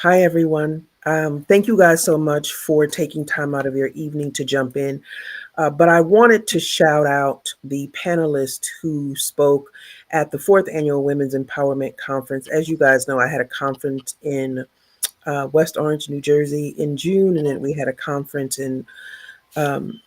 Hi, everyone. Thank you guys so much for taking time out of your evening to jump in. But I wanted to shout out the panelists who spoke at the fourth annual Women's Empowerment Conference. As you guys know, I had a conference in West Orange, New Jersey in June, and then we had a conference in um,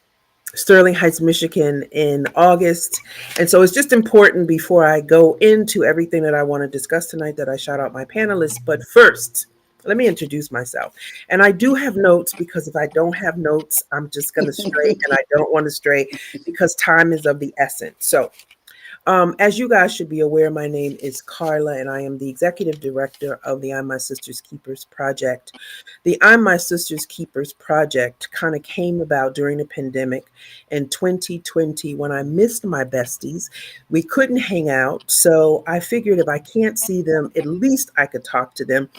Sterling Heights, Michigan in August. And so it's just important before I go into everything that I want to discuss tonight that I shout out my panelists. But first, let me introduce myself. And I do have notes because if I don't have notes, I'm just going to stray and I don't want to stray because time is of the essence. So as you guys should be aware, my name is Carla, and I am the executive director of the I'm My Sister's Keepers project. The I'm My Sister's Keepers project kind of came about during the pandemic in 2020 when I missed my besties. We couldn't hang out, so I figured if I can't see them, at least I could talk to them.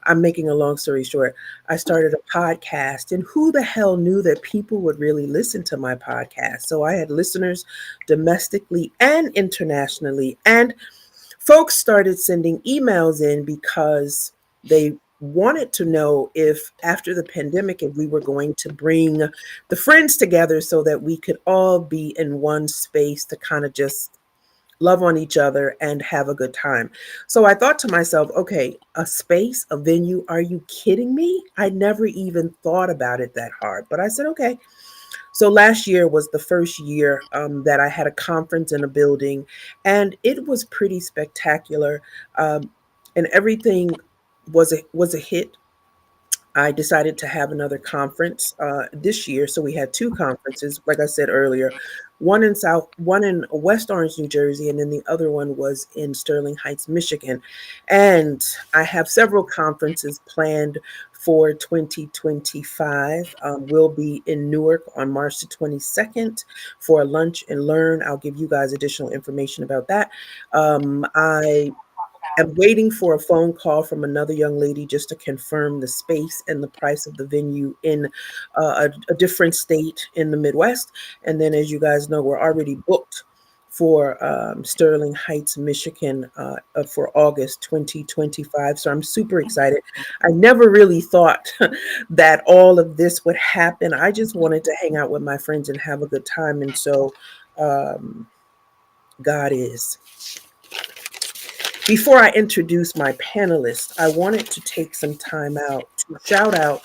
I'm making a long story short. I started a podcast, and who the hell knew that people would really listen to my podcast? So I had listeners domestically and internationally, and folks started sending emails in because they wanted to know if after the pandemic if we were going to bring the friends together so that we could all be in one space to kind of just love on each other and have a good time. So I thought to myself, okay, a space, a venue, are you kidding me? I never even thought about it that hard. But I said, okay. So last year was the first year that I had a conference in a building, and it was pretty spectacular. Um, and everything was a hit. I decided to have another conference this year. So we had two conferences, like I said earlier, one in West Orange, New Jersey, and then the other one was in Sterling Heights, Michigan. And I have several conferences planned for 2025. We'll be in Newark on March the 22nd for a lunch and learn. I'll give you guys additional information about that. I am waiting for a phone call from another young lady just to confirm the space and the price of the venue in a different state in the Midwest. And then, as you guys know, we're already booked for Sterling Heights, Michigan for August 2025. So I'm super excited. I never really thought that all of this would happen. I just wanted to hang out with my friends and have a good time. And so um, God is. Before I introduce my panelists, I wanted to take some time out to shout out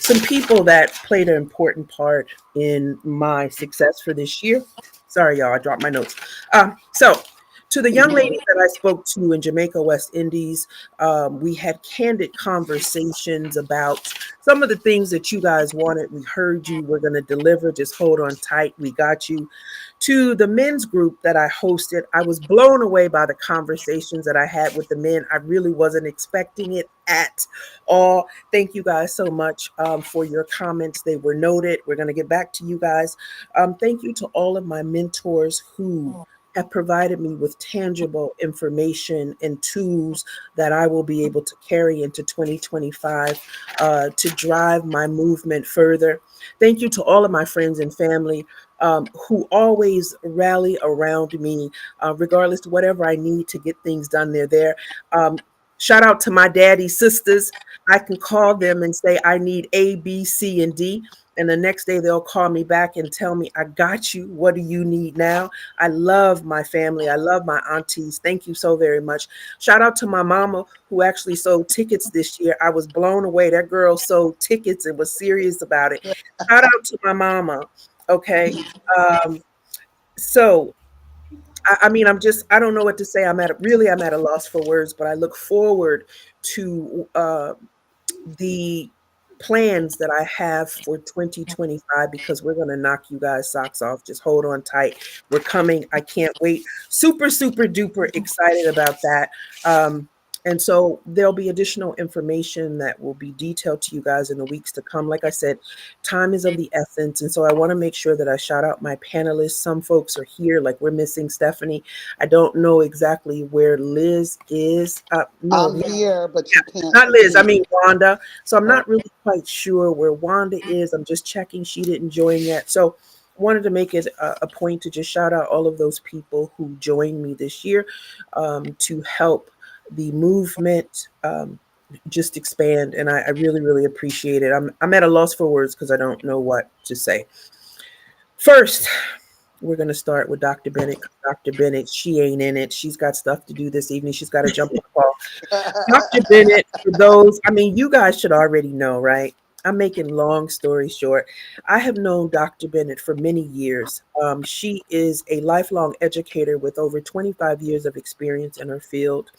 some people that played an important part in my success for this year. Sorry, y'all, I dropped my notes. So, to the young lady that I spoke to in Jamaica, West Indies, we had candid conversations about some of the things that you guys wanted. We heard you. We're going to deliver. Just hold on tight. We got you. To the men's group that I hosted, I was blown away by the conversations that I had with the men. I really wasn't expecting it at all. Thank you guys so much for your comments. They were noted. We're going to get back to you guys. Thank you to all of my mentors who have provided me with tangible information and tools that I will be able to carry into 2025 to drive my movement further. Thank you to all of my friends and family who always rally around me, regardless of whatever I need to get things done. They're there. Shout out to my daddy's sisters. I can call them and say, I need A, B, C, and D. And the next day they'll call me back and tell me, I got you. What do you need now? I love my family. I love my aunties. Thank you so very much. Shout out to my mama who actually sold tickets this year. I was blown away. That girl sold tickets and was serious about it. Shout out to my mama. Okay. Um, so I mean, I don't know what to say. I'm at a loss for words, but I look forward to the plans that I have for 2025 because we're going to knock you guys socks off. Just hold on tight. We're coming. I can't wait. Super, super duper excited about that. And so there'll be additional information that will be detailed to you guys in the weeks to come. Like I said, time is of the essence. And so I want to make sure that I shout out my panelists. Some folks are here, like we're missing Stephanie. I don't know exactly where Liz is. No, I'm here, but you can't not Liz. I see. mean Wanda. So I'm Oh, not really quite sure where Wanda is. I'm just checking. She didn't join yet. So wanted to make it a point to just shout out all of those people who joined me this year to help the movement. just expand. And I really, really appreciate it. I'm at a loss for words because I don't know what to say. First, we're going to start with Dr. Bennett. Dr. Bennett, she ain't in it. She's got stuff to do this evening. She's got to jump on the call. Dr. Bennett, for those, I mean, you guys should already know, right? I'm making long story short. I have known Dr. Bennett for many years. She is a lifelong educator with over 25 years of experience in her field.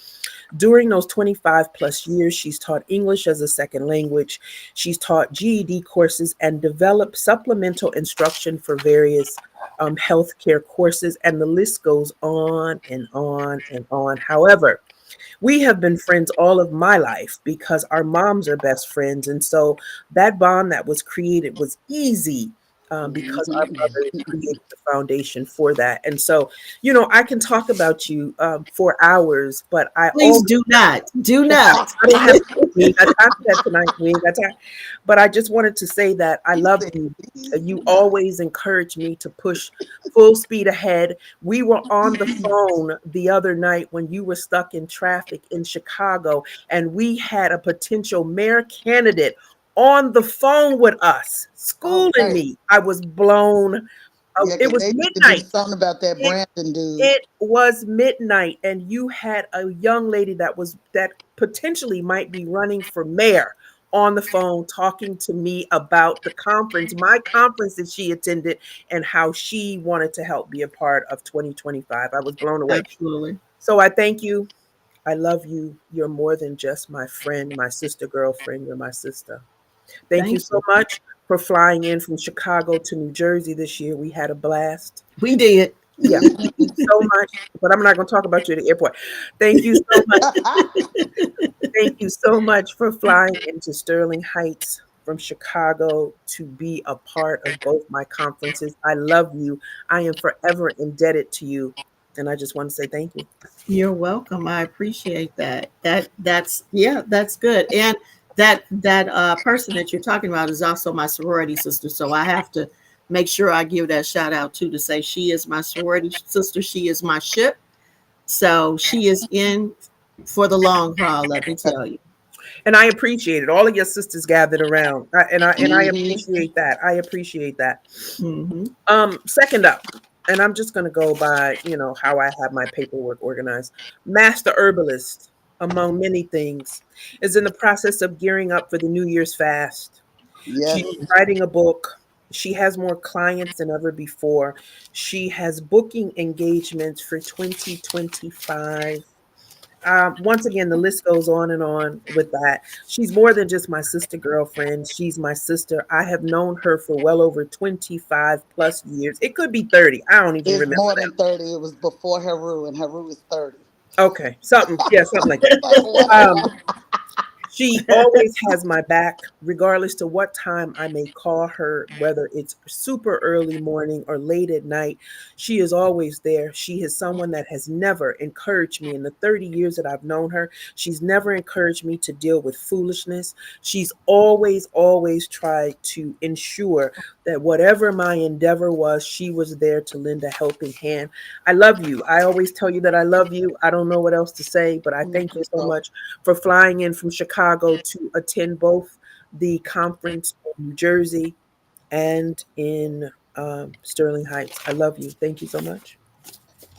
During those 25 plus years, she's taught English as a second language. She's taught GED courses and developed supplemental instruction for various healthcare courses, and the list goes on and on and on. However, we have been friends all of my life because our moms are best friends. And so that bond that was created was easy because our mothers created the foundation for that. And so, I can talk about you for hours, but I Please always do not. Do not. I don't have we ain't got time for that tonight. We ain't got time. But I just wanted to say that I He love said, you. "Please You do not." always encourage me to push full speed ahead. We were on the phone the other night when you were stuck in traffic in Chicago, and we had a potential mayor candidate on the phone with us, All schooling right. me. I was blown. Yeah, It because was they need to do midnight. something about that It Brandon dude. it was midnight, and you had a young lady that potentially might be running for mayor on the phone talking to me about the conference, my conference that she attended, and how she wanted to help be a part of 2025. I was blown away. Absolutely. So I thank you. I love you. You're more than just my friend, my sister, girlfriend. You're my sister. Thank you Thank so you. much for flying in from Chicago to New Jersey this year. We had a blast. We did. Yeah, thank you so much. But I'm not going to talk about you at the airport. Thank you so much. Thank you so much for flying into Sterling Heights from Chicago to be a part of both my conferences. I love you. I am forever indebted to you. And I just want to say thank you. You're welcome. I appreciate that. That's yeah, that's good. And that person that you're talking about is also my sorority sister. So I have to make sure I give that shout out too, to say she is my sorority sister. She is my ship. So she is in for the long haul, let me tell you. And I appreciate it. All of your sisters gathered around. And I Hmm. appreciate that. I appreciate that. Hmm. Second up, and I'm just gonna go by, how I have my paperwork organized. Master herbalist, among many things, is in the process of gearing up for the New Year's fast. She's Yes. writing a book. She has more clients than ever before. She has booking engagements for 2025. Once again, the list goes on and on with that. She's more than just my sister girlfriend. She's my sister. I have known her for well over 25 plus years. It could be 30. I don't even It's remember more than now. 30. It was before Heru, and Heru is 30. Okay, something, yeah, something like that. Like, what? Um, She always has my back, regardless to what time I may call her, whether it's super early morning or late at night. She is always there. She is someone that has never encouraged me in the 30 years that I've known her. She's never encouraged me to deal with foolishness. She's always, always tried to ensure that whatever my endeavor was, she was there to lend a helping hand. I love you. I always tell you that I love you. I don't know what else to say, but I thank you so much for flying in from Chicago to attend both the conference in New Jersey and in Sterling Heights. I love you. Thank you so much.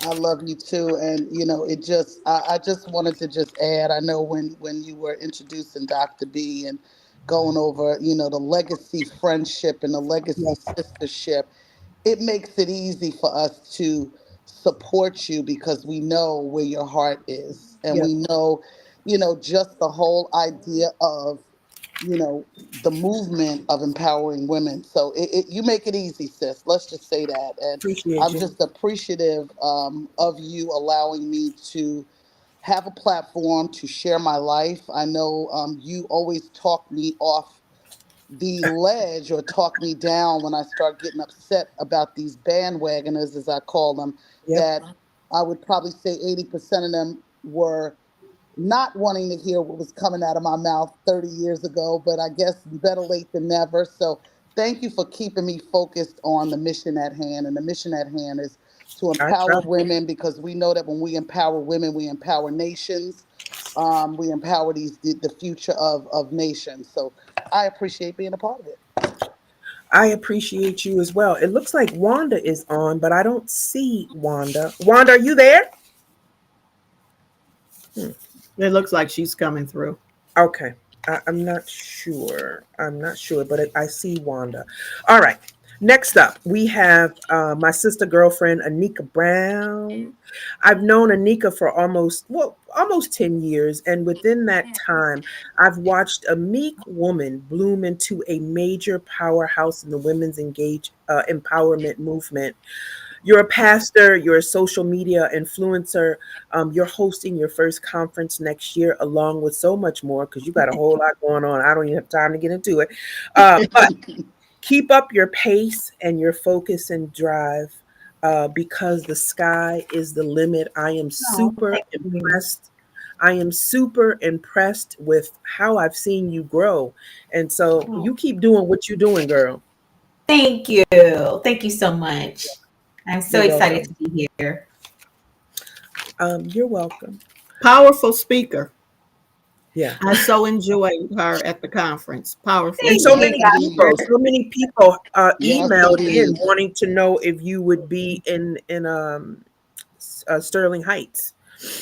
I love you too, and it just I just wanted to just add. I know when you were introducing Dr. B and going over the legacy friendship and the legacy Yes, sistership, it makes it easy for us to support you because we know where your heart is, and yes, we know just the whole idea of you know the movement of empowering women. So you make it easy, sis. Let's just say that. And appreciate I'm you. just appreciative of you allowing me to have a platform to share my life. I know you always talk me off the ledge or talk me down when I start getting upset about these bandwagoners, as I call them, Yep, that I would probably say 80% of them were not wanting to hear what was coming out of my mouth 30 years ago, but I guess better late than never. So thank you for keeping me focused on the mission at hand. And the mission at hand is to I try. empower women because we know that when we empower women, we empower nations. We empower the future of nations. So I appreciate being a part of it. I appreciate you as well. It looks like Wanda is on, but I don't see Wanda. Wanda, are you there? Hmm. It looks like she's coming through. Okay. I'm not sure. I'm not sure, but I see Wanda. All right. Next up, we have my sister girlfriend, Anika Brown. I've known Anika for almost 10 years. And within that time, I've watched a meek woman bloom into a major powerhouse in the women's empowerment movement. You're a pastor, you're a social media influencer, you're hosting your first conference next year, along with so much more, because you got a whole lot going on. I don't even have time to get into it. But keep up your pace and your focus and drive, because the sky is the limit. I am Oh, super thank you. impressed. I am super impressed with how I've seen you grow. And so Oh, you keep doing what you're doing, girl. thank you. Thank you so much. I'm so You're excited welcome. to be here. You're welcome. Powerful speaker. Yeah. I so enjoyed her at the conference. Powerful And Thank so you, speaker. many Indeed. people, Doctor. so many people Yes, emailed in indeed. wanting to know if you would be in Sterling Heights.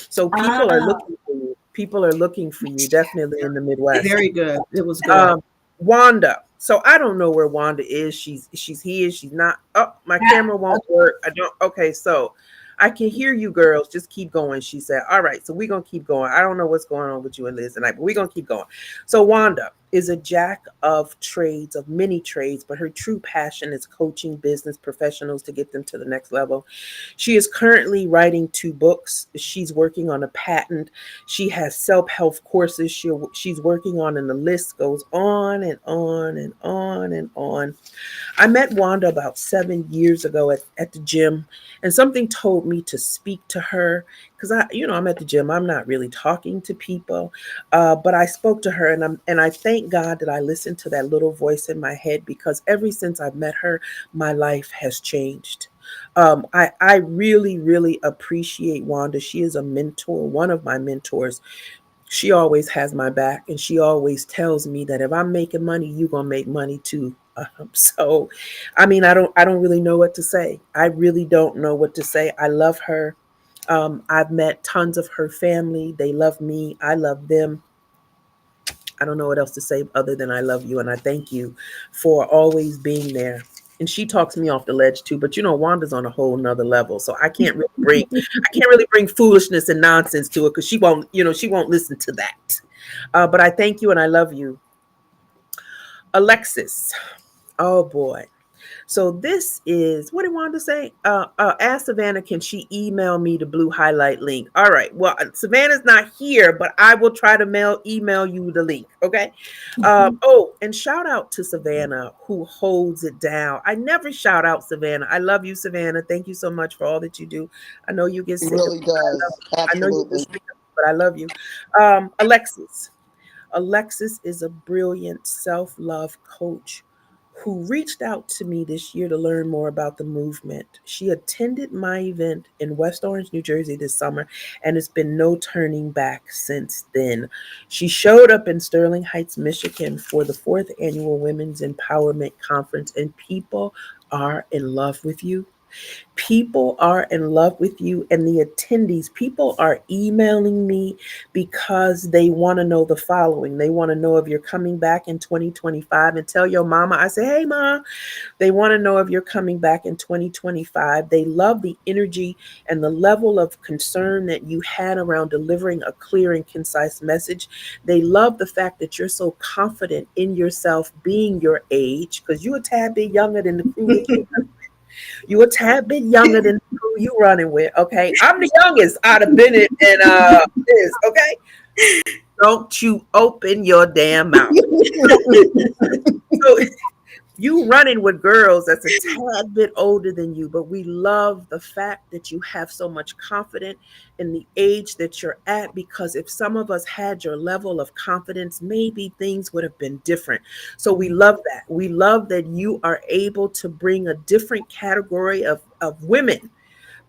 So people are Ah, looking for you. People are looking for you, definitely in the Midwest. Very good. It was good. Um, Wanda. So I don't know where Wanda is. She's here. She's not. Oh, my camera won't work. I don't. Okay, so I can hear you, girls. Just keep going. She said. All right, so we're gonna keep going. I don't know what's going on with you and Liz tonight, but we're gonna keep going. So Wanda is a jack of trades, of many trades, but her true passion is coaching business professionals to get them to the next level. She is currently writing 2 books. She's working on a patent. She has self-help courses she's working on, and the list goes on and on and on and on. I met Wanda about 7 years ago at the gym, and something told me to speak to her because I'm at the gym. I'm not really talking to people, but I spoke to her, and I thank God that I listened to that little voice in my head, because ever since I've met her, my life has changed. I really, really appreciate Wanda. She is a mentor, one of my mentors. She always has my back, and she always tells me that if I'm making money, you're gonna make money too. So, I mean, I don't really know what to say. I really don't know what to say. I love her. I've met tons of her family. They love me. I love them. I don't know what else to say other than I love you and I thank you for always being there. And she talks me off the ledge too, but Wanda's on a whole nother level, so I can't really bring foolishness and nonsense to it, because she won't listen to that. But I thank you and I love you, Alexis. Oh boy. So this is what he wanted to say. Ask Savannah, can she email me the blue highlight link? All right. Well, Savannah's not here, but I will try to email you the link. Okay. Oh, and shout out to Savannah, who holds it down. I never shout out Savannah. I love you, Savannah. Thank you so much for all that you do. I know you get He sick of really me, but I love does. you. I know you get Absolutely. sick of me, but I love you. Alexis. Alexis is a brilliant self love coach who reached out to me this year to learn more about the movement. She attended my event in West Orange, New Jersey this summer, and it's been no turning back since then. She showed up in Sterling Heights, Michigan for the 4th annual Women's Empowerment Conference, and people are in love with you. People are in love with you, and the attendees, people are emailing me because they want to know the following. They want to know if you're coming back in 2025, and tell your mama. I say, hey, ma. They want to know if you're coming back in 2025. They love the energy and the level of concern that you had around delivering a clear and concise message. They love the fact that you're so confident in yourself, being your age, because you're a tad bit younger than the crew that you a tad bit younger than who you running with. Okay, I'm the youngest out of Bennett and Liz. Okay, don't you open your damn mouth. So you running with girls that's a tad bit older than you, but we love the fact that you have so much confidence in the age that you're at, because if some of us had your level of confidence, maybe things would have been different. So we love that. We love that you are able to bring a different category of women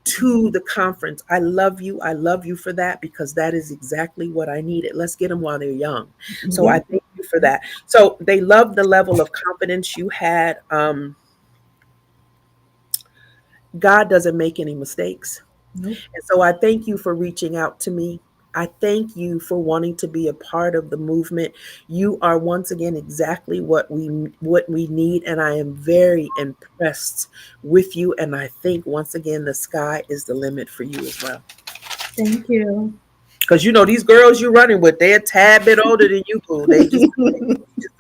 to the conference. I love you. I love you for that, because that is exactly what I needed. Let's get them while they're young. So I Yeah. thank you for that. So they love the level of confidence you had. God doesn't make any mistakes. Nope. And so I thank you for reaching out to me. I thank you for wanting to be a part of the movement. You are once again exactly what we need, and I am very impressed with you, and I think once again the sky is the limit for you as well. Thank you. Because you know these girls you're running with, they're a tad bit older than you, boo. Just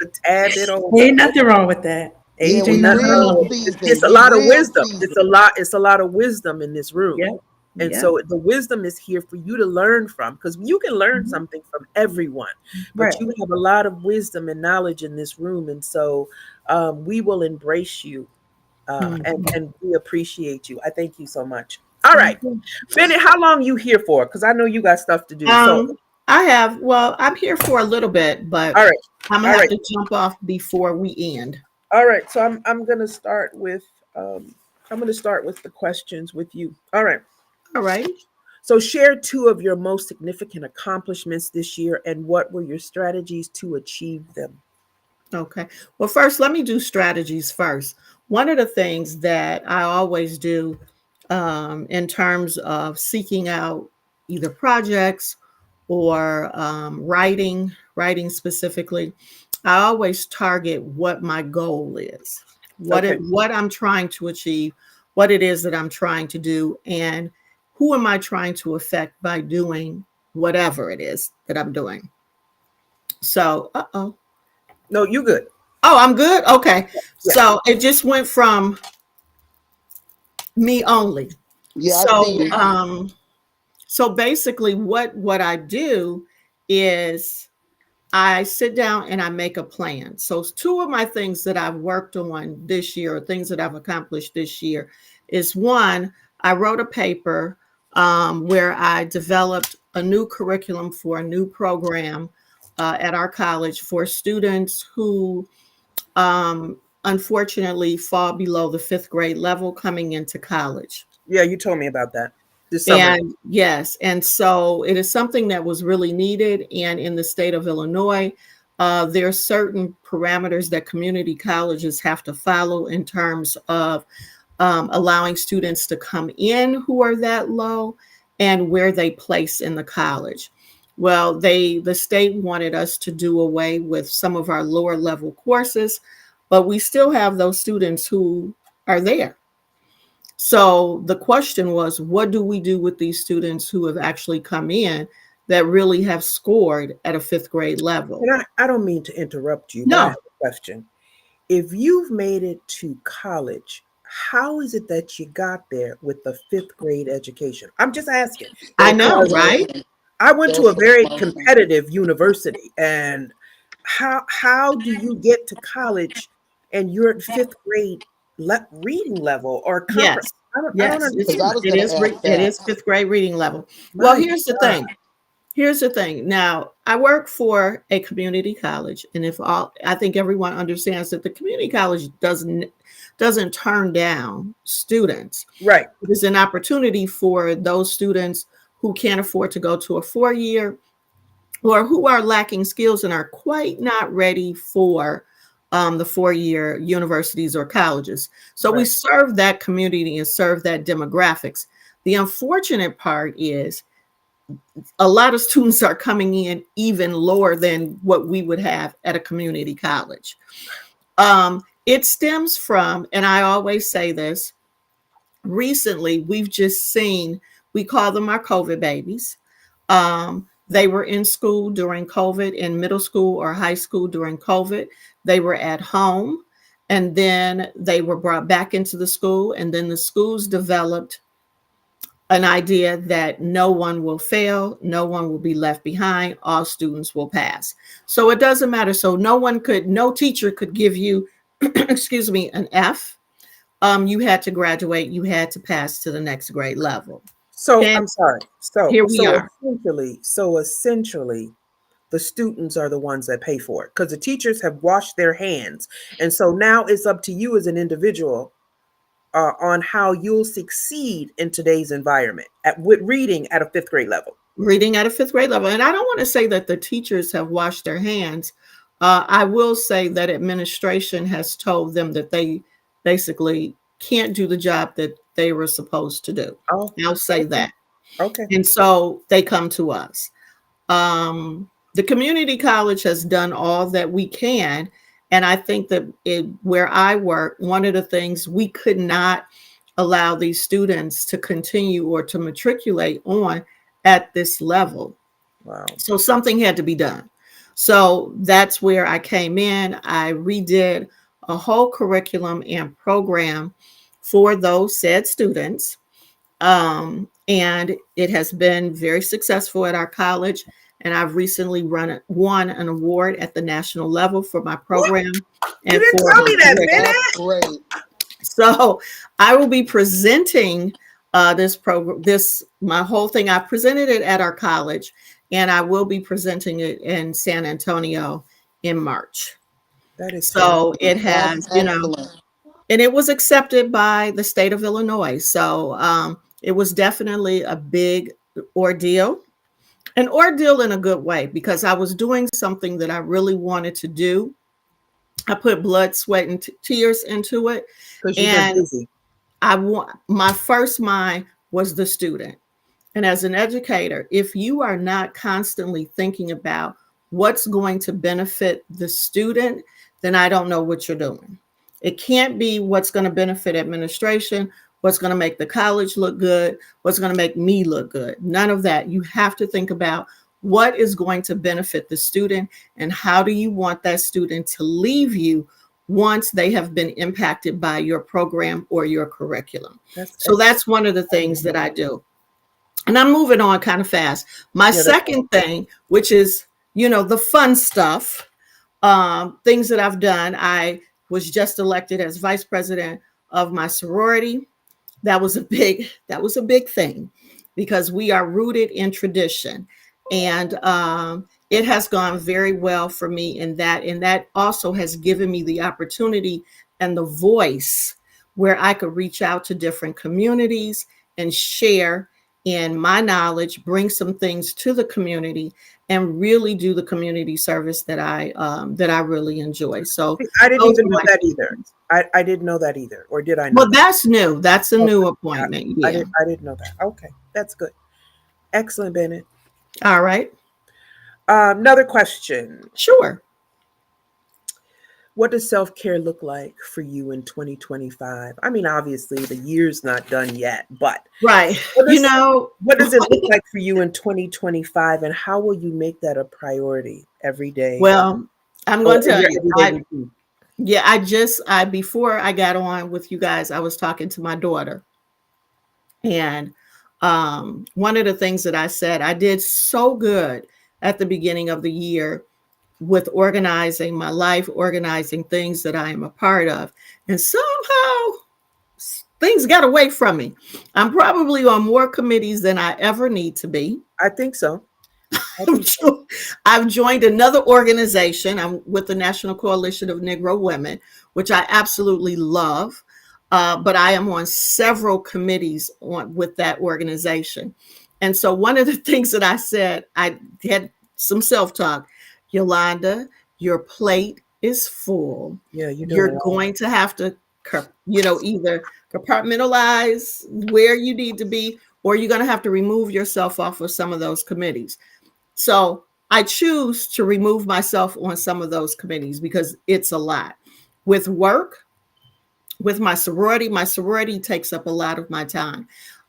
a tad bit older. Ain't nothing wrong with that. Yeah, Age Ain't we ain't nothing nothing real wrong wrong with with it. seasoned. It's a We lot of real wisdom. It's a seasoned. lot. It's a lot of wisdom in this it. room. Yep. And Yep. so the wisdom is here for you to learn from, because you can learn Mhm. something from everyone, Right. but you have a lot of wisdom and knowledge in this room. And so we will embrace you, Mhm. and we appreciate you. I thank you so much. All right. Thank you. Bennett, how long you here for? Because I know you got stuff to do. So, Um, I have, well, I'm here for a little bit, but all right. I'm gonna All have right. to jump off before we end. All right. So I'm gonna start with um the questions with you. All right. All right. So share two of your most significant accomplishments this year, and what were your strategies to achieve them? Okay. Well, first, let me do strategies first. One of the things that I always do in terms of seeking out either projects or writing specifically, I always target what my goal is, Okay. what I'm trying to achieve, what it is that I'm trying to do, and who am I trying to affect by doing whatever it is that I'm doing. So, uh-oh. No, you good. Oh, I'm good. Okay. Yeah. So it just went from me only. Yeah, I see So you. so basically what I do is I sit down and I make a plan. So two of my things that I've worked on this year, or things that I've accomplished this year, is one, I wrote a paper where I developed a new curriculum for a new program at our college for students who unfortunately fall below the fifth grade level coming into college. Yeah, you told me about that this summer. And yes, and so it is something that was really needed. And in the state of Illinois, there are certain parameters that community colleges have to follow in terms of allowing students to come in who are that low and where they place in the college. Well, the state wanted us to do away with some of our lower level courses, but we still have those students who are there. So the question was, what do we do with these students who have actually come in that really have scored at a fifth grade level? And I don't mean to interrupt you, but I have No, a question. If you've made it to college, how is it that you got there with the fifth grade education? I'm just asking, I Those know, because right? promotions. I went to Those a very promotions. competitive university, and how do you get to college and you're at fifth grade reading level or Yes, comprehension? I don't yes, Because I understand. was going to ask it that. is fifth grade reading level. Well, My here's the God. thing. Here's the thing. Now, I work for a community college, and if all, I think everyone understands that the community college doesn't turn down students. Right. It is an opportunity for those students who can't afford to go to a 4 year, or who are lacking skills and are quite not ready for the 4 year universities or colleges. So we Right. serve that community and serve that demographics. The unfortunate part is a lot of students are coming in even lower than what we would have at a community college. It stems from, and I always say this, recently we've just seen, we call them our COVID babies. They were in school during COVID, in middle school or high school during COVID. They were at home, and then they were brought back into the school, and then the schools developed an idea that no one will fail, no one will be left behind, all students will pass. So it doesn't matter. So no teacher could give you, excuse me, an F. You had to graduate, you had to pass to the next grade level. So And I'm sorry. So here we so are. essentially, the students are the ones that pay for it because the teachers have washed their hands, and so now it's up to you as an individual on how you'll succeed in today's environment with reading at a fifth grade level? Reading at a fifth grade level. And I don't want to say that the teachers have washed their hands. I will say that administration has told them that they basically can't do the job that they were supposed to do. Oh, I'll say okay. that. Okay. And so they come to us. The community college has done all that we can. And I think that where I work, one of the things we could not allow these students to continue or to matriculate on at this level. Wow. So something had to be done. So that's where I came in. I redid a whole curriculum and program for those said students. And it has been very successful at our college. And I've recently won an award at the national level for my What? program You and didn't for tell my me that, curriculum. That's Bennett. great. So I will be presenting this program, my whole thing. I presented it at our college, and I will be presenting it in San Antonio in March. That is So it fantastic. has, That's excellent. and it was accepted by the state of Illinois. So it was definitely a big ordeal, an ordeal in a good way, because I was doing something that I really wanted to do. I put blood, sweat, and tears into it. Because you've been And busy. my first mind was the student. And as an educator, if you are not constantly thinking about what's going to benefit the student, then I don't know what you're doing. It can't be what's going to benefit administration, what's going to make the college look good, what's going to make me look good. None of that. You have to think about what is going to benefit the student and how do you want that student to leave you once they have been impacted by your program or your curriculum. That's So excellent. that's one of the things that I do. And I'm moving on kind of fast. My Yeah, that's second thing, which is, the fun stuff, things that I've done, I was just elected as vice president of my sorority. That was a big thing because we are rooted in tradition. And it has gone very well for me in that. And that also has given me the opportunity and the voice where I could reach out to different communities and share in my knowledge, bring some things to the community, and really do the community service that I really enjoy. So I didn't those even are know my that two either. things. I didn't know that either. Or did I know Well, that? that's new. That's a Okay. new appointment. I Yeah. didn't know that. Okay. That's good. Excellent, Bennett. All right. Another question. Sure. What does self-care look like for you in 2025? I mean, obviously the year's not done yet, but Right. what You does know, what does it look like for you in 2025, and how will you make that a priority every day well, I'm or going to in tell your you, everyday routine? yeah, I before I got on with you guys, I was talking to my daughter, and one of the things that I said, I did so good at the beginning of the year with organizing my life, organizing things that I am a part of, and somehow things got away from me. I'm probably on more committees than I ever need to be. I think so. I I've think so. joined another organization. I'm with the National Coalition of Negro Women, which I absolutely love. But I am on several committees with that organization. And so one of the things that I said, I had some self-talk. Yolanda, your plate is full. Yeah, you're doing a You're lot. going to have to, either compartmentalize where you need to be, or you're going to have to remove yourself off of some of those committees. So I choose to remove myself on some of those committees because it's a lot. With work, with my sorority takes up a lot of my time.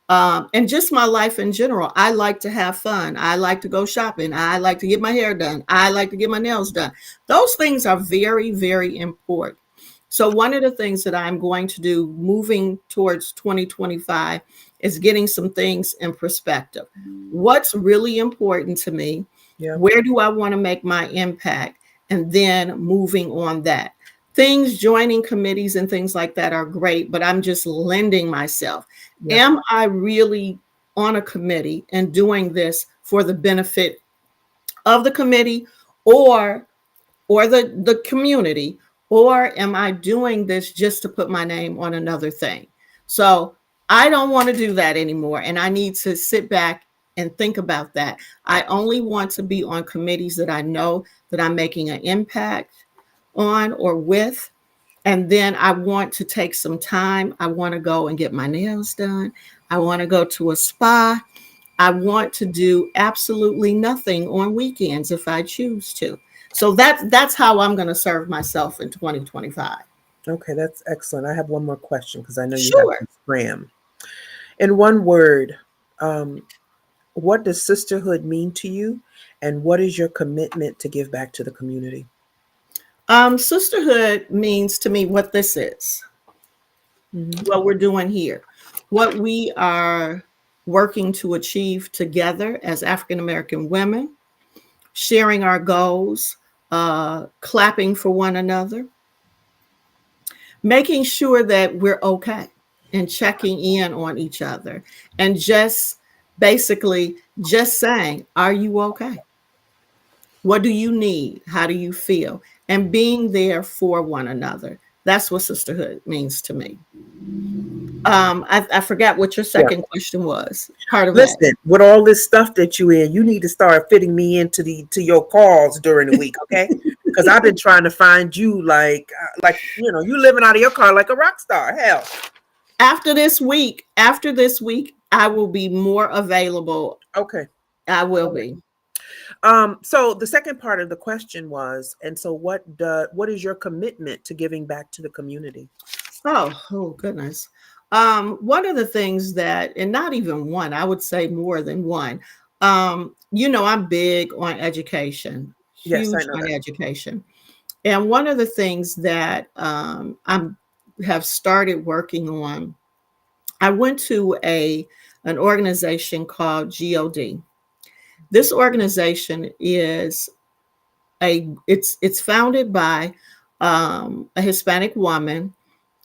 And just my life in general. I like to have fun. I like to go shopping. I like to get my hair done. I like to get my nails done. Those things are very, very important. So, one of the things that I'm going to do moving towards 2025 is getting some things in perspective. What's really important to me? Yeah, Where do I want to make my impact? And then moving on that. Things, joining committees and things like that are great, but I'm just lending myself. yeah, Am I really on a committee and doing this for the benefit of the committee or the community, or am I doing this just to put my name on another thing? So I don't want to do that anymore. And I need to sit back and think about that. I only want to be on committees that I know that I'm making an impact on or with. And then I want to take some time. I want to go and get my nails done. I want to go to a spa. I want to do absolutely nothing on weekends if I choose to. So that's how I'm going to serve myself in 2025. Okay, that's excellent. I have one more question because I know you have Sure. to scram. In one word, um, what does sisterhood mean to you, and what is your commitment to give back to the community? Sisterhood means to me what this is, Hmm. what we're doing here, what we are working to achieve together as African American women, sharing our goals, clapping for one another, making sure that we're okay and checking in on each other, and just basically just saying, are you okay? What do you need? How do you feel? And being there for one another. That's what sisterhood means to me. I forgot what your Yeah. second question was. Part of that. Listen, with all this stuff that you in, you need to start fitting me into the to your calls during the week, okay? Because I've been trying to find you like you living out of your car like a rock star. Hell, After this week, I will be more available. okay. I will All right. be. So the second part of the question was, and so what is your commitment to giving back to the community? Oh goodness. One of the things that, and not even one, I would say more than one. I'm big on education, Yes, I huge know on that. education. And one of the things that I have started working on, I went to an organization called God. This organization is it's founded by a Hispanic woman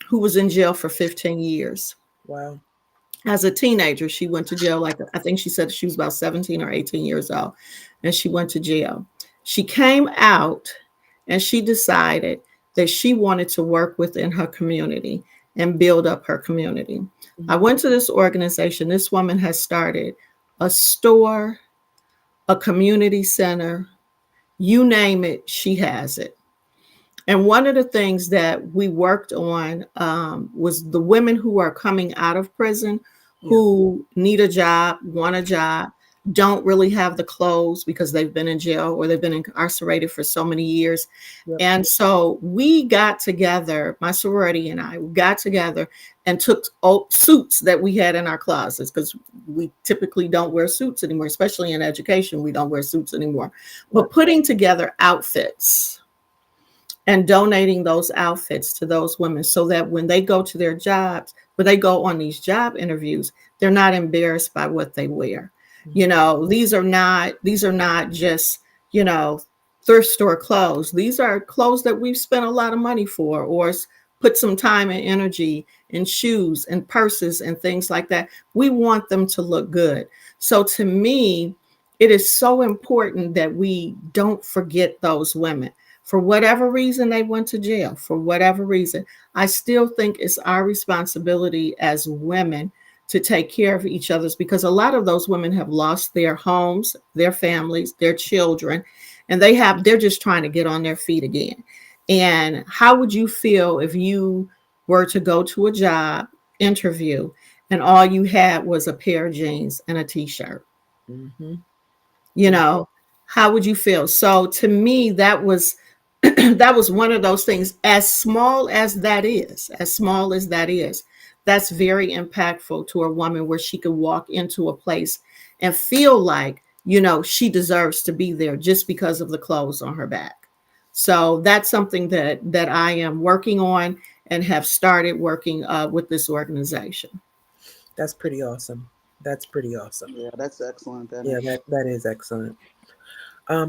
who was in jail for 15 years. Wow. As a teenager, she went to jail. Like, I think she said she was about 17 or 18 years old, and she went to jail. She came out and she decided that she wanted to work within her community and build up her community. I Mhm. went to this organization. This woman has started a store, a community center, you name it, she has it. And one of the things that we worked on was the women who are coming out of prison, Yeah. who need a job, want a job, don't really have the clothes because they've been in jail or they've been incarcerated for so many years. Yep. And so we got together, my sorority and I, we got together and took old suits that we had in our closets, because we typically don't wear suits anymore, especially in education. We don't wear suits anymore. Yep. But putting together outfits and donating those outfits to those women so that when they go to their jobs, when they go on these job interviews, they're not embarrassed by what they wear. Mhm. These are not just, you know, thrift store clothes. These are clothes that we've spent a lot of money for, or put some time and energy in shoes and purses and things like that. We want them to look good. So to me, it is so important that we don't forget those women. For whatever reason they went to jail, for whatever reason, I still think it's our responsibility as women to take care of each other's, because a lot of those women have lost their homes, their families, their children, and they're just trying to get on their feet again. And how would you feel if you were to go to a job interview and all you had was a pair of jeans and a t-shirt? Mhm. you know how would you feel? So to me, that was that was one of those things. As small as that is, that's very impactful to a woman, where she could walk into a place and feel like, she deserves to be there just because of the clothes on her back. So that's something that I am working on and have started working with this organization. That's pretty awesome. That's pretty awesome. Yeah, that's excellent, Yeah, Bennett. that is excellent.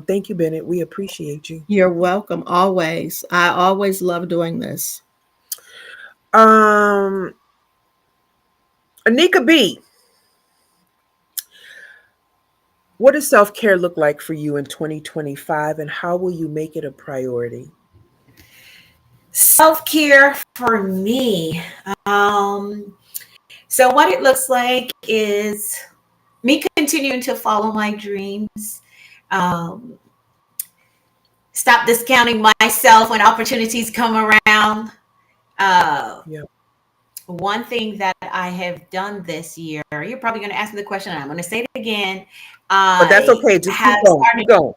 Thank you, Bennett. We appreciate you. You're welcome. Always. I always love doing this. Um, Anika B, what does self care look like for you in 2025, and how will you make it a priority? Self care for me. Um, So what it looks like is me continuing to follow my dreams. Um, Stop discounting myself when opportunities come around. Uh, Yeah. One thing that I have done this year, you're probably going to ask me the question, and I'm going to say it again. But that's I okay. Just keep have going. Keep started. going.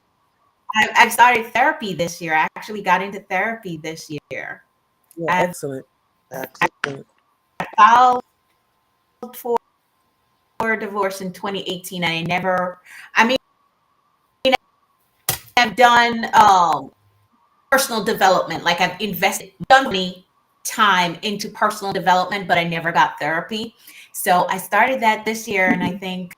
I've started therapy this year. I actually got into therapy this year. Yeah. I've Excellent. Excellent. filed for divorce in 2018, and I never. I mean, I've done personal development. Like I've invested money, time into personal development, but I never got therapy. So I started that this year, and I think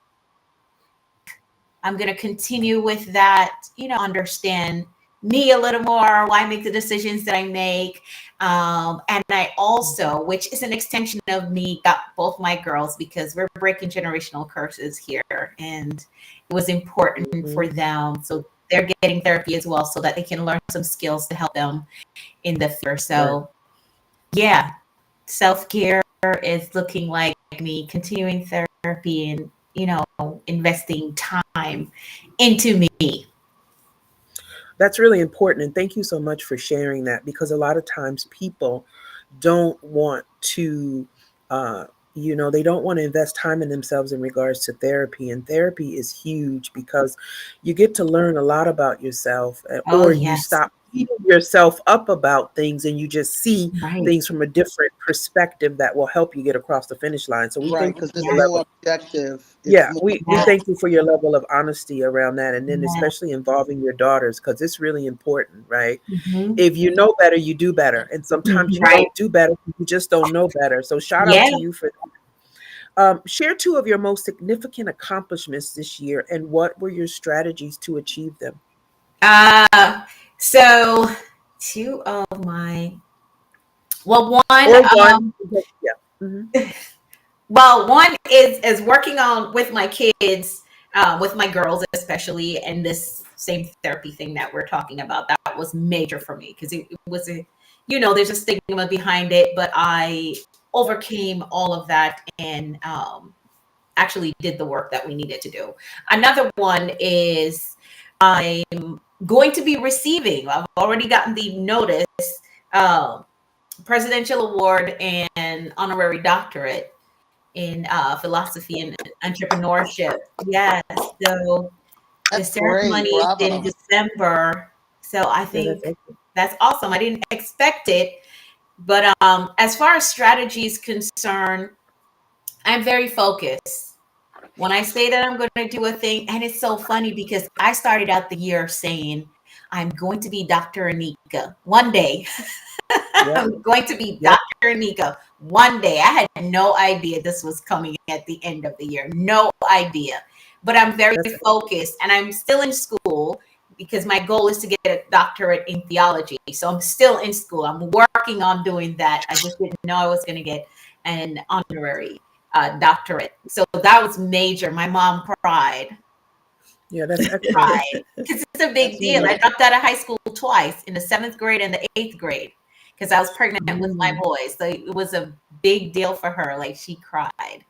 I'm going to continue with that, understand me a little more, why I make the decisions that I make. And I also, which is an extension of me, got both my girls because we're breaking generational curses here. And it was important Mhm. for them. So they're getting therapy as well so that they can learn some skills to help them in the future. Right. So, yeah, self care is looking like me continuing therapy and, investing time into me. That's really important. And thank you so much for sharing that because a lot of times people don't want to, uh, they don't want to invest time in themselves in regards to therapy. And therapy is huge because you get to learn a lot about yourself, Oh, or you yes. stop beating yourself up about things and you just see Right. things from a different perspective that will help you get across the finish line. So we Right, thank you because for it's your Yeah. level. more objective. It's Yeah, more we Yeah. thank you for your level of honesty around that, and then Yeah. especially involving your daughters because it's really important, right? Hmm. If you know better, you do better, and sometimes you Right. don't do better, you just don't know better. So shout out Yeah. to you for that. Share two of your most significant accomplishments this year, and what were your strategies to achieve them? Uh, so two of my, well, one, Or one? Yeah. Hmm. one is working on with my kids, with my girls especially, and this same therapy thing that we're talking about. That was major for me because it was there's a stigma behind it, but I overcame all of that and actually did the work that we needed to do. Another one is I'm going to be receiving. I've already gotten the notice. Uh, Presidential award and honorary doctorate in philosophy and entrepreneurship. Yes. So the that's great. ceremony is in Bravo. December. So I Yeah, that's think excellent. that's awesome. I didn't expect it. But as far as strategy is concerned, I'm very focused. When I say that I'm going to do a thing, and it's so funny because I started out the year saying, I'm going to be Dr. Anika one day. Yep. I'm going to be Yep. Dr. Anika one day. I had no idea this was coming at the end of the year. No idea. But I'm very That's focused and I'm still in school because my goal is to get a doctorate in theology. So I'm still in school. I'm working on doing that. I just didn't know I was going to get an honorary doctorate. So that was major. My mom cried. yeah, that's excellent. Cried because it's a big That's deal. I beautiful. dropped out of high school twice in the seventh grade and the eighth grade because I was pregnant with my Mm. boys. So it was a big deal for her. Like she cried.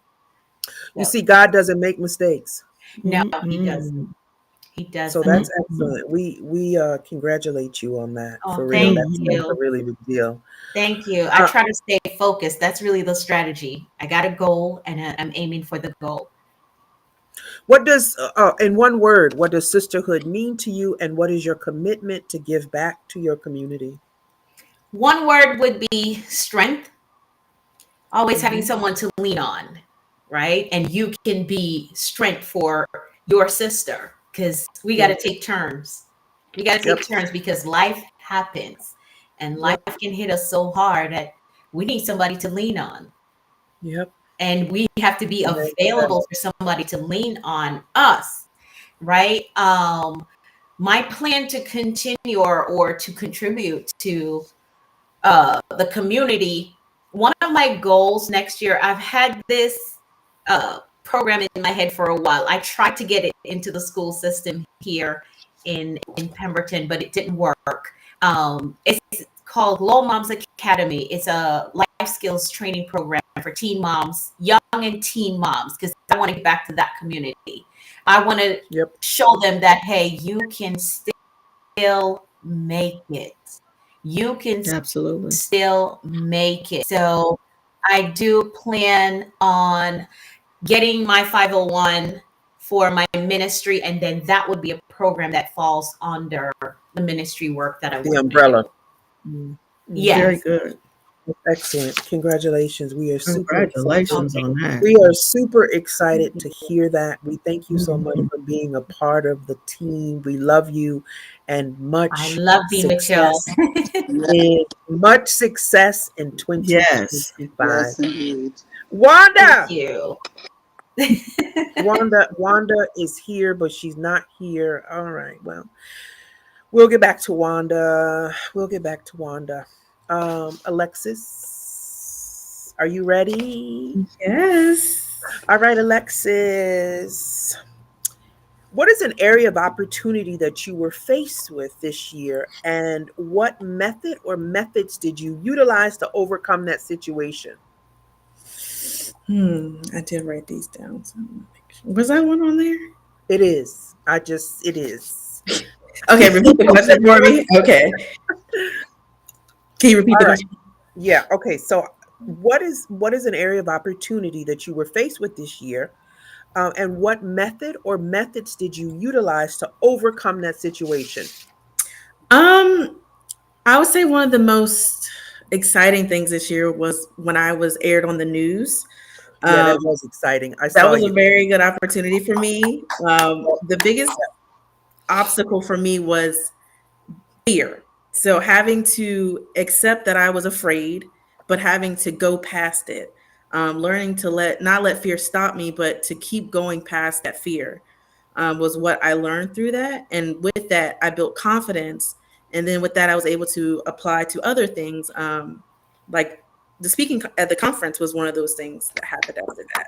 You So see, God doesn't make mistakes. no, he doesn't. Mm-mm. He So doesn't. that's Mm-mm. excellent. We congratulate you on that. Oh, For real, thank that's a you. really big deal. Thank you. I Uh, try to stay focused. That's really the strategy. I got a goal and I'm aiming for the goal. what does, in one word, what does sisterhood mean to you, and what is your commitment to give back to your community? One word would be strength. Always having Hmm. someone to lean on, right? And you can be strength for your sister because we got Yeah. to take turns. We got to Yep. take turns because life happens and life Yep. can hit us so hard that we need somebody to lean on. Yep. And we have to be Amen to that. available for somebody to lean on us, right? My plan to continue or to contribute to the community. One of my goals next year, I've had this program in my head for a while. I tried to get it into the school system here in Pemberton, but it didn't work. It's called Glow Moms Academy. It's a life skills training program for teen moms, young and teen moms, because I want to get back to that community. I want to Yep. show them that, hey, you can still make it. You can Absolutely. still make it. So I do plan on getting my 501 for my ministry, and then that would be a program that falls under the ministry work that I The want to do. umbrella. Mm. Very Yes. good. Excellent. Congratulations. We are super excited. Congratulations on that. We are super excited to hear that. We thank you so much Mhm. for being a part of the team. We love you and I much love being with y'all. success in Yes. 2025. Yes, indeed. Thank Wanda! you. Wanda is here, but she's not here. All right. Well, we'll get back to Wanda. We'll get back to Wanda. Alexis, are you ready? Yes. All right, Alexis. What is an area of opportunity that you were faced with this year, and what method or methods did you utilize to overcome that situation? I did write these down. So was that one on there? It is. It is. Okay, repeat the question for me. Okay. Can you repeat All the right. question? Yeah. Okay. So, what is an area of opportunity that you were faced with this year, and what method or methods did you utilize to overcome that situation? Um, I would say one of the most exciting things this year was when I was aired on the news. Yeah, that Um, was exciting. I that saw was a you. very good opportunity for me. The biggest obstacle for me was fear. So having to accept that I was afraid, but having to go past it, learning to not let fear stop me, but to keep going past that fear, was what I learned through that. And with that, I built confidence. And then with that, I was able to apply to other things, like the speaking at the conference was one of those things that happened after that.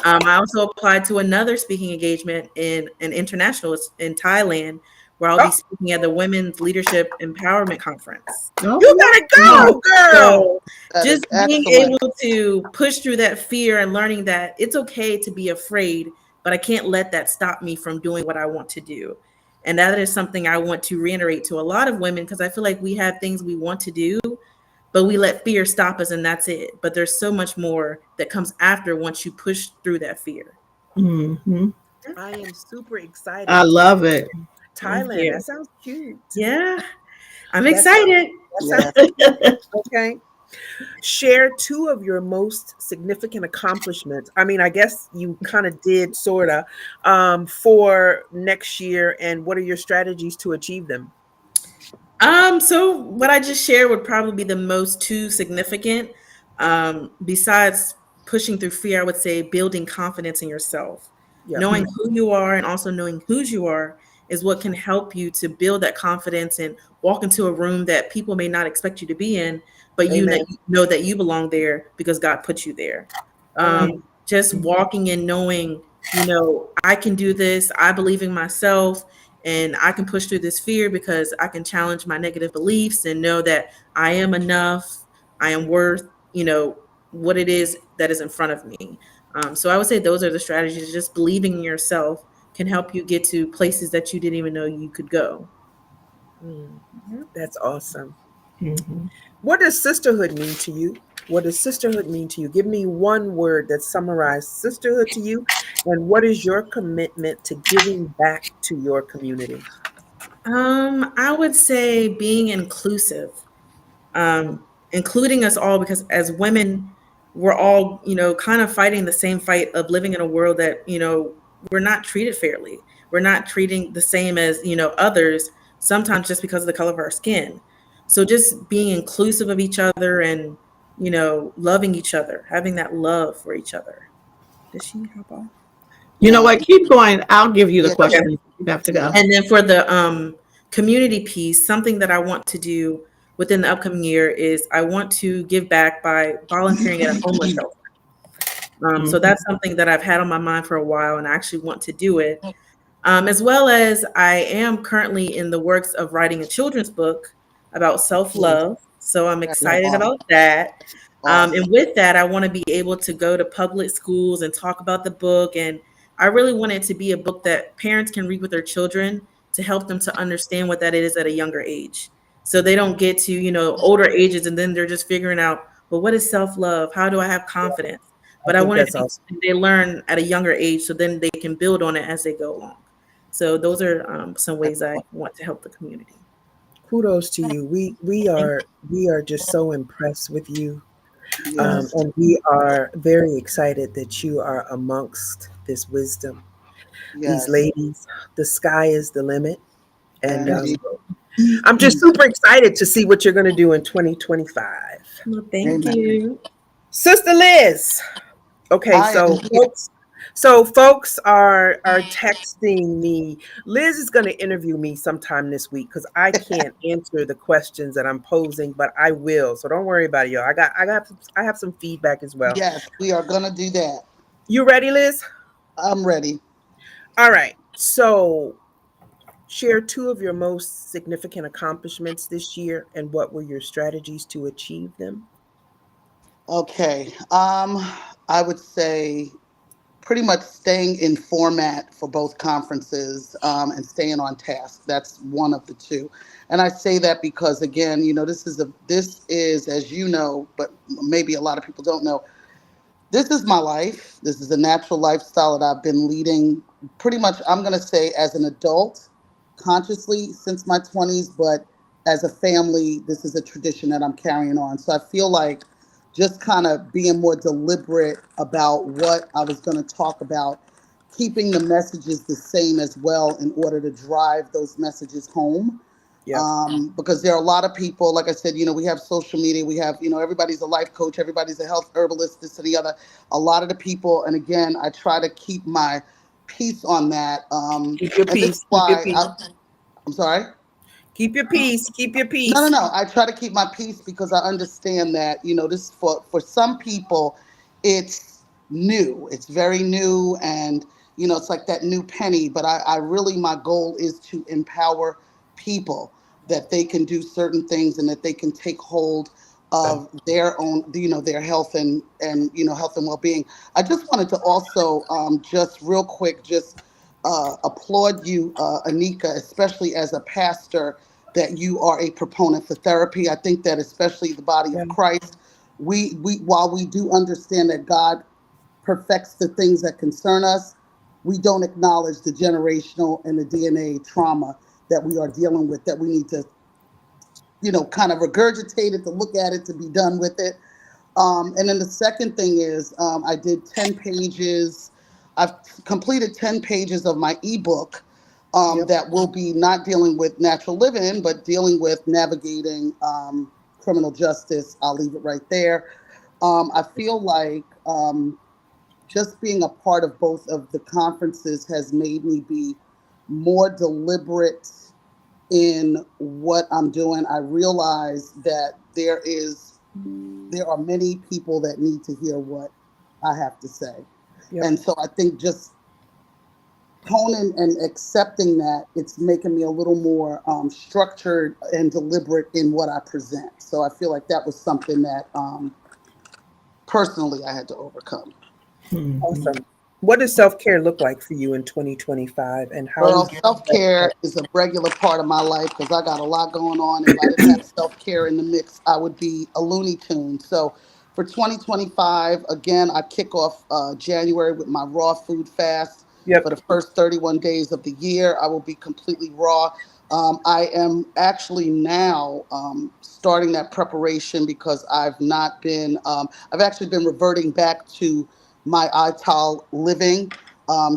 I also applied to another speaking engagement in an international in Thailand, where I'll be Oh, speaking at the Women's Leadership Empowerment Conference. you Oh, gotta Um, go, girl. so That is just being excellent. able to push through that fear and learning that it's okay to be afraid, but I can't let that stop me from doing what I want to do. And that is something I want to reiterate to a lot of women, because I feel like we have things we want to do, but we let fear stop us and that's it. But there's so much more that comes after once you push through that fear. hmm I am super I excited to love it. Thank Thailand. That you. sounds cute. Yeah, I'm That sounds excited. that sounds Yes. okay. Share two of your most significant accomplishments. I mean, I guess you kind of did, sort of, for next year, and what are your strategies to achieve them? So what I just shared would probably be the most two significant. Besides pushing through fear, I would say building confidence in yourself. Yep. Knowing who you are and also knowing whose you are is what can help you to build that confidence and walk into a room that people may not expect you to be in, but Amen. you know that you belong there because God put you there. Amen. Just walking and knowing, I can do this. I believe in myself and I can push through this fear because I can challenge my negative beliefs and know that I am enough. I am worth, what it is that is in front of me. So I would say those are the strategies. Just believing in yourself can help you get to places that you didn't even know you could go. Mm, that's awesome. Mhm. What does sisterhood mean to you? What does sisterhood mean to you? Give me one word that summarizes sisterhood to you, and what is your commitment to giving back to your community? I would say being inclusive, Mm, including us all, because as women, we're all, kind of fighting the same fight of living in a world that, we're not treated fairly. We're not treating the same as, others, sometimes just because of the color of our skin. So just being inclusive of each other and, loving each other, having that love for each other. Did she hop off? You know No. what? Keep going. I'll give you the Yeah. Okay. question. You have to Yeah. go. And then for the community piece, something that I want to do within the upcoming year is I want to give back by volunteering at a homeless shelter. So Mhm. that's something that I've had on my mind for a while, and I actually want to do it. As well as I am currently in the works of writing a children's book about self mm, love. So I'm That's excited awesome. about that. And Awesome. with that, I want to be able to go to public schools and talk about the book. And I really want it to be a book that parents can read with their children to help them to understand what that is at a younger age. So they don't get to, older ages and then they're just figuring out, well, what is self love? How do I have confidence? I But I think wanted to that's be awesome. something they learn at a younger age so then they can build on it as they go along. So those are some ways I want to help the community. Kudos to you. We are just so impressed with you, Yes. and we are very excited that you are amongst this wisdom. These Yes. ladies, the sky is the limit, and Indeed. I'm just super excited to see what you're going to do in 2025. Well, thank Amen. you. Sister Liz. Okay, I am so here. folks are texting me. Liz is going to interview me sometime this week because I can't answer the questions that I'm posing, but I will. So don't worry about it, y'all. I have some feedback as well. Yes, we are gonna do that. You ready, Liz? I'm ready. All right. So share two of your most significant accomplishments this year and what were your strategies to achieve them? Okay. I would say pretty much staying in format for both conferences, and staying on task. That's one of the two. And I say that because again, this is, as you know, but maybe a lot of people don't know, this is my life. This is a natural lifestyle that I've been leading pretty much, I'm going to say, as an adult, consciously since my 20s, but as a family, this is a tradition that I'm carrying on. So I feel like just kind of being more deliberate about what I was going to talk about, keeping the messages the same as well in order to drive those messages home, Yep. because there are a lot of people, like I said, we have social media, we have, everybody's a life coach, everybody's a health herbalist, this and the other. A lot of the people, and again, I try to keep my peace on that. Keep your And this peace. is Keep your why peace. I'm sorry. Keep your peace. Keep your No, no, peace. no. I try to keep my peace because I understand that, this for some people, it's new. It's very new, and it's like that new penny. But I really, my goal is to empower people that they can do certain things and that they can take hold of their own, their health and health and well being. I just wanted to also, just real quick, just applaud you, Anika, especially as a pastor, that you are a proponent for therapy. I think that especially the body Yeah. of Christ, we while we do understand that God perfects the things that concern us, we don't acknowledge the generational and the DNA trauma that we are dealing with, that we need to, kind of regurgitate it, to look at it, to be done with it. And then the second thing is, I did 10 pages. I've completed 10 pages of my ebook, Yep. that will be not dealing with natural living, but dealing with navigating, criminal justice. I'll leave it right there. I feel like, just being a part of both of the conferences has made me be more deliberate in what I'm doing. I realize that there are many people that need to hear what I have to say. Yep. And so I think just honing and accepting that, it's making me a little more, structured and deliberate in what I present. So I feel like that was something that, personally I had to overcome. Mhm. Awesome. What does self care look like for you in 2025, and how will Girl, you? self care is a regular part of my life because I got a lot going on. If I didn't have self care in the mix, I would be a Looney Tune. So for 2025, again, I kick off, January with my raw food fast. For Yep. the first 31 days of the year, I will be completely raw. I am actually now, starting that preparation because I've actually been reverting back to my ITAL living,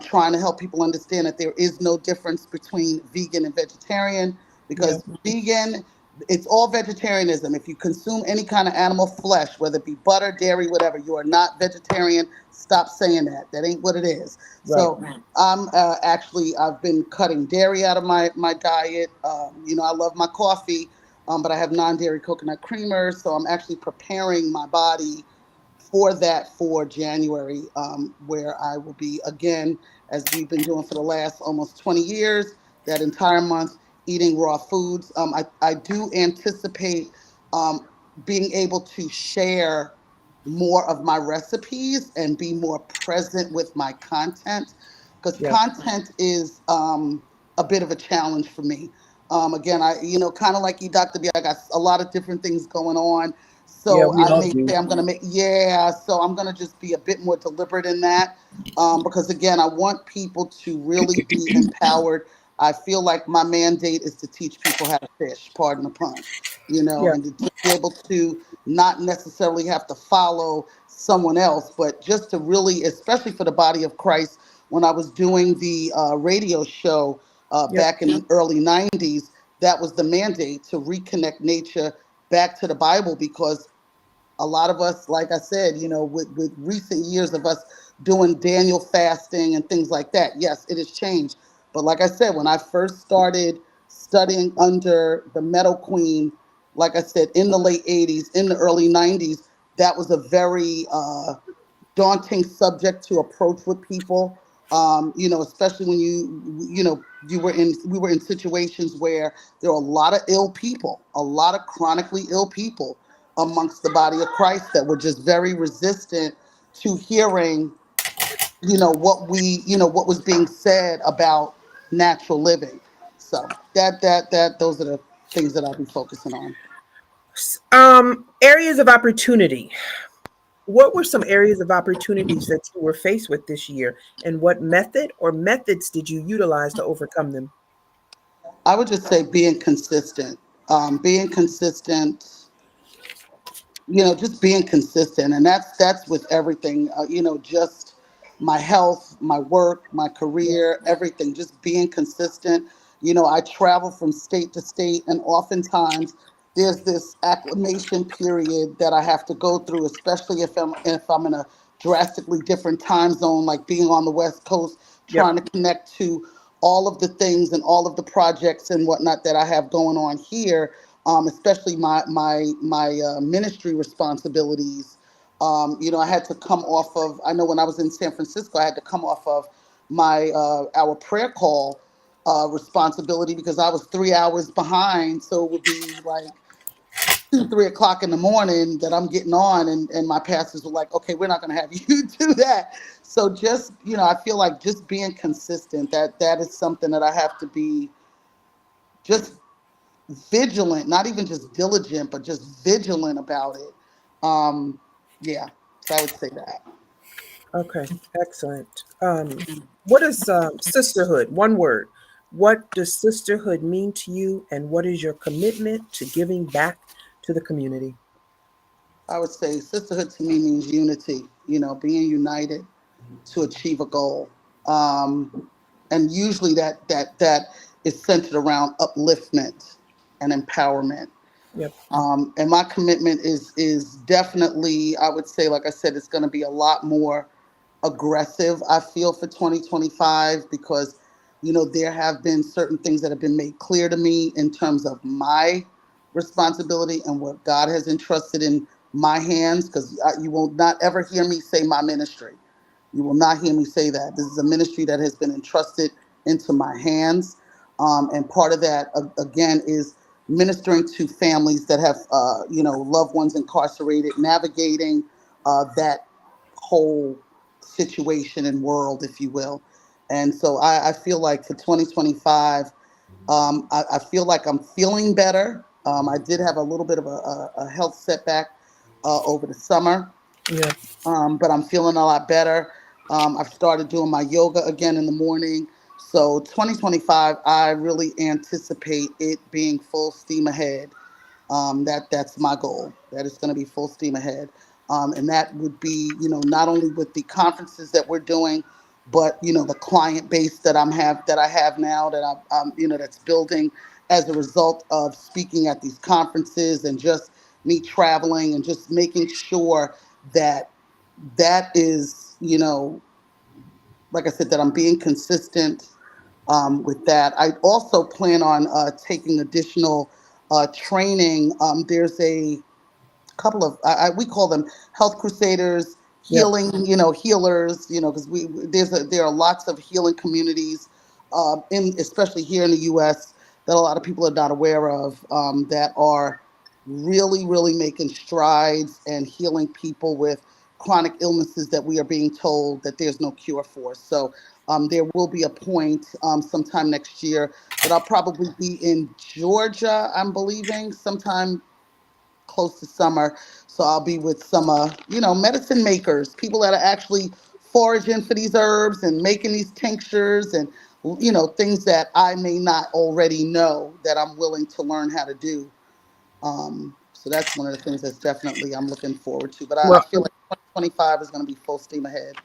trying to help people understand that there is no difference between vegan and vegetarian, Yep. because vegan, it's all vegetarianism. If you consume any kind of animal flesh, whether it be butter, dairy, whatever, you are not vegetarian. Stop saying that. That ain't what it is. Right. So I'm, actually, I've been cutting dairy out of my diet. I love my coffee, but I have non-dairy coconut creamer. So I'm actually preparing my body for that for January, where I will be again, as we've been doing for the last almost 20 years, that entire month eating raw foods. I do anticipate, being able to share more of my recipes and be more present with my content, because Yeah. content is a bit of a challenge for me. Again, I, kind of like you, Dr. B, I got a lot of different things going on. Yeah, So we I all may do. say I'm going to make, yeah, so I'm going to just be a bit more deliberate in that. Because again, I want people to really be empowered. I feel like my mandate is to teach people how to fish, pardon the pun, Yeah. and to be able to not necessarily have to follow someone else, but just to really, especially for the body of Christ, when I was doing the radio show Yep. back in the early 90s, that was the mandate to reconnect nature back to the Bible, because a lot of us, like I said, with recent years of us doing Daniel fasting and things like that, yes, it has changed. But like I said, when I first started studying under the Meadow Queen, like I said, in the late 80s, in the early 90s, that was a very daunting subject to approach with people. Especially when we were in situations where there were a lot of ill people, a lot of chronically ill people amongst the body of Christ that were just very resistant to hearing, what was being said about natural living. So those are the things that I'll be focusing on. Areas of opportunity. What were some areas of opportunities that you were faced with this year, and what method or methods did you utilize to overcome them? I would just say being consistent. Being consistent, just being consistent, and that's with everything. Just my health, my work, my career, everything, just being consistent. I travel from state to state, and oftentimes there's this acclimation period that I have to go through, especially if I'm in a drastically different time zone, like being on the West Coast, Yep. trying to connect to all of the things and all of the projects and whatnot that I have going on here, especially my ministry responsibilities. I had to come off of. I know when I was in San Francisco, I had to come off of my our prayer call responsibility, because I was 3 hours behind. So it would be like 2, 3 o'clock in the morning that I'm getting on, and my pastors were like, "Okay, we're not going to have you do that." So just, I feel like just being consistent, that is something that I have to be just vigilant, not even just diligent, but just vigilant about it. Yeah, so I would say that. Okay. Excellent. What is sisterhood? One word. What does sisterhood mean to you, and what is your commitment to giving back to the community? I would say sisterhood to me means unity, being united to achieve a goal. And usually that is centered around upliftment and empowerment. Yep. And my commitment is definitely, I would say, like I said, it's going to be a lot more aggressive, I feel, for 2025, because there have been certain things that have been made clear to me in terms of my responsibility and what God has entrusted in my hands. Because you will not ever hear me say my ministry. You will not hear me say that. This is a ministry that has been entrusted into my hands. And part of that, again, is ministering to families that have, loved ones incarcerated, navigating that whole situation and world, if you will. And so I feel like for 2025, I feel like I'm feeling better. I did have a little bit of a health setback over the summer, Yeah. but I'm feeling a lot better. I've started doing my yoga again in the morning. So 2025, I really anticipate it being full steam ahead. That's my goal. That is going to be full steam ahead, and that would be, not only with the conferences that we're doing, but the client base that I have now, that I'm that's building as a result of speaking at these conferences, and just me traveling and just making sure that that is, like I said, that I'm being consistent with that. I also plan on taking additional training. There's a couple of, we call them health crusaders, Yep. healing, healers, because there are lots of healing communities especially here in the U.S., that a lot of people are not aware of, that are really, really making strides and healing people with chronic illnesses that we are being told that there's no cure for. So there will be a point sometime next year that I'll probably be in Georgia, I'm believing, sometime close to summer. So I'll be with some, medicine makers, people that are actually foraging for these herbs and making these tinctures and, things that I may not already know that I'm willing to learn how to do. So that's one of the things that's definitely I'm looking forward to. But I Well, feel like 2025 is going to be full steam ahead.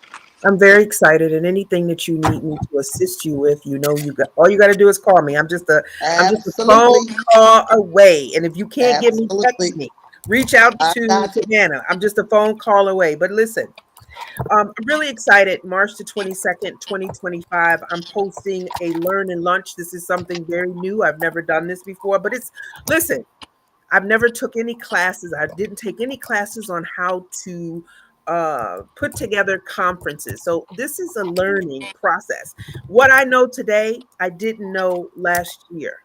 I'm very excited, and anything that you need me to assist you with, you got all you got to do is call me. I'm just a phone Absolutely. call away, and if you can't get me, text Absolutely. me. Reach out I to got you. Savannah. I'm just a phone call away. But listen, I'm really excited. March the 22nd, 2025. I'm hosting a Learn and Lunch. This is something very new. I've never done this before, but listen. I've never took any classes. I didn't take any classes on how to put together conferences. So this is a learning process. What I know today, I didn't know last year.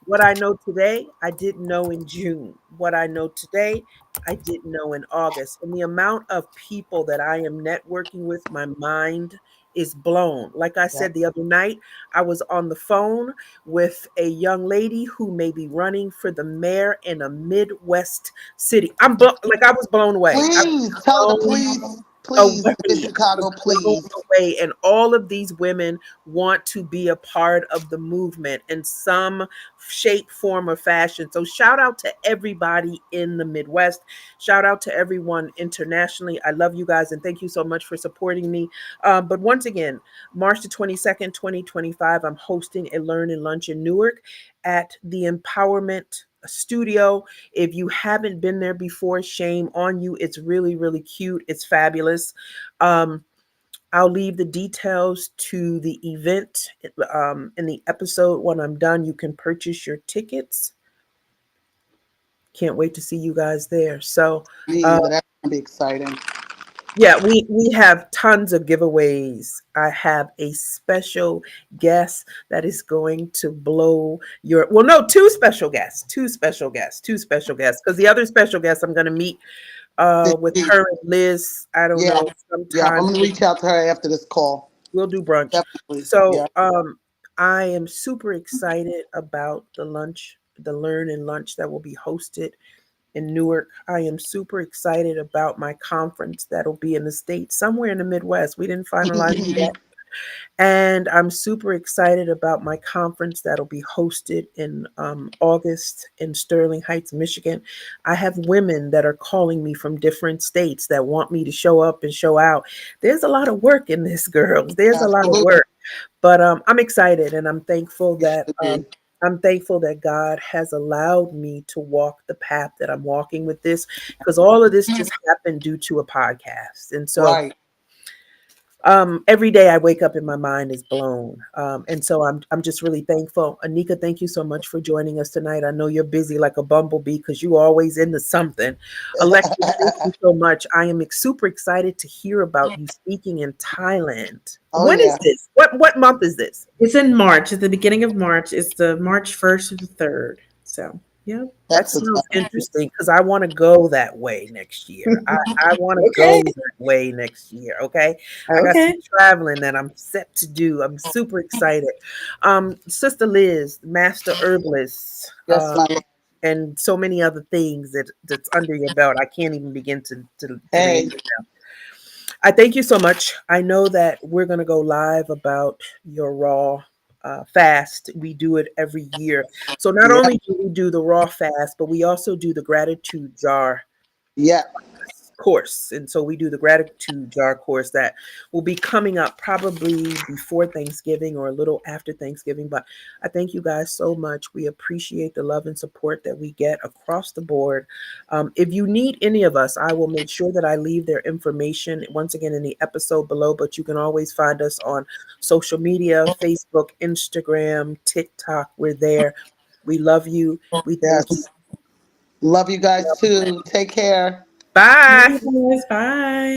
What I know today, I didn't know in June. What I know today, I didn't know in August. And the amount of people that I am networking with, my mind is blown. Like I Yeah. said the other night, I was on the phone with a young lady who may be running for the mayor in a Midwest city. Like I was blown away. I Please tell her to was please, blown please, Miss away. I was Chicago, blown please. away. And all of these women want to be a part of the movement in some shape, form, or fashion. So shout out to everybody in the Midwest. Shout out to everyone internationally. I love you guys and thank you so much for supporting me. But once again, March the 22nd, 2025, I'm hosting a Learn and Lunch in Newark at the Empowerment Studio. If you haven't been there before, shame on you. It's really, really cute. It's fabulous. Um, I'll leave the details to the event in the episode when I'm done. You can purchase your tickets. Can't wait to see you guys there. So, Me uh, either. That's going to be exciting. yeah, we have tons of giveaways. I have a special guest that is going to blow your well, no, two special guests, because the other special guest I'm going to meet This with week. her and Liz. I don't Yeah. know, Yeah. I'm sometime. going to reach out to her after this call. We'll do brunch. Definitely. Yeah. So I am super excited about the Learn and Lunch that will be hosted in Newark. I am super excited about my conference that'll be in the States, somewhere in the Midwest. We didn't finalize it yet. And I'm super excited about my conference that'll be hosted in August in Sterling Heights, Michigan. I have women that are calling me from different states that want me to show up and show out. There's a lot of work in this, girls. There's a lot of Absolutely. work. But I'm excited and You should be. I'm thankful that God has allowed me to walk the path that I'm walking with this, because all of this just happened due to a podcast. And so Right. every day I wake up and my mind is blown. And so I'm just really thankful. Anika, thank you so much for joining us tonight. I know you're busy like a bumblebee because you're always into something. Alexis, thank you so much. I am super excited to hear about you speaking in Thailand. Oh, When is yeah. this? What month is this? It's in March. At the beginning of March. It's the March 1st to the 3rd. So, yep. That That's what's sounds up. interesting because I want to go that way next year. I want to Okay. go that way next year. Okay. I got some Okay. traveling that I'm set to do. I'm super excited. Sister Liz, master herbalist, Yes, my love. and so many other things that's under your belt. I can't even begin to name Hey. it now. I thank you so much. I know that we're going to go live about your raw fast. We do it every year. So not Yeah. only do we do the raw fast, but we also do the gratitude jar Yeah. course. And so we do the gratitude jar course that will be coming up probably before Thanksgiving or a little after Thanksgiving. But I thank you guys so much. We appreciate the love and support that we get across the board. If you need any of us, I will make sure that I leave their information once again in the episode below. But you can always find us on social media, Facebook, Instagram, TikTok. We're there. We love you. We thank you. Yes. Love you guys too. Take care. Bye. Yes, bye.